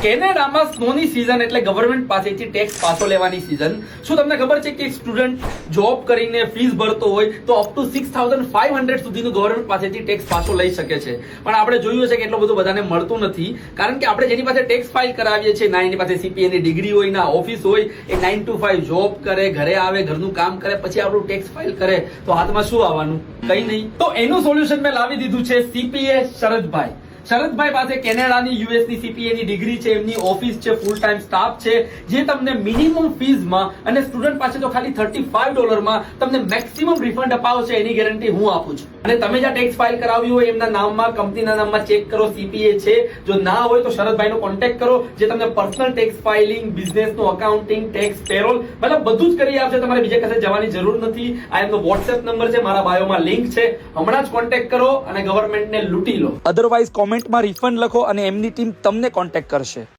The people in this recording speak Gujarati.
કેનેડામાં સ્નોની સીઝન એટલે ગવર્મેન્ટ પાસેથી ટેક્સ પાછો લેવાની સીઝન. શું તમને ખબર છે કે એક સ્ટુડન્ટ જોબ કરીને ફીસ ભરતો હોય તો અપ ટુ 6500 સુધીનું ગવર્મેન્ટ પાસેથી ટેક્સ પાછો લઈ શકે છે. પણ આપણે જોયું છે કે એટલું બધું બધાને મળતું નથી, કારણ કે આપણે જેની પાસે ટેક્સ ફાઇલ કરાવીએ છીએ, ના એની પાસે CPA ની ડિગ્રી હોય, ના ઓફિસ હોય, એ 9 to 5 જોબ કરે, ઘરે આવે, ઘરનું કામ કરે, પછી આપણું ટેક્સ ફાઇલ કરે તો હાથમાં શું આવવાનું? કઈ નહીં. તો એનું સોલ્યુશન મેં લાવી દીધું છે CPA શરદભાઈ. શરદભાઈ પાસે કેનેડાની યુએસની CPA ની ડિગ્રી છે, એમની ઓફિસ છે, ફૂલ ટાઈમ સ્ટાફ છે, જે તમને મિનિમમ ફીઝમાં અને સ્ટુડન્ટ પાસે તો ખાલી $35 માં તમને મેક્સિમમ રિફંડ અપાવશે, એની ગેરંટી હું આપું છું. અને તમે જ્યાં ટેક્સ ફાઇલ કરાવ્યું હોય એમના નામમાં, કંપનીના નામમાં ચેક કરો CPA છે. જો ના હોય તો શરદભાઈનો કોન્ટેક્ટ કરો, જે તમને પર્સનલ ટેક્સ ફાઇલિંગ, બિઝનેસનું અકાઉન્ટિંગ, ટેક્સ પેરોલ મતલબ બધું જ કરી આપશે. તમારે બીજે કશે જવાની જરૂર નથી. આ એમનો WhatsApp નંબર છે, મારા બાયોમાં લિંક છે. હમણાં જ કોન્ટેક્ટ કરો અને ગવર્મેન્ટને લૂંટી લો. અધરવાઇઝ કોમેન્ટમાં રિફંડ લખો અને એમની ટીમ તમને કોન્ટેક્ટ કરશે.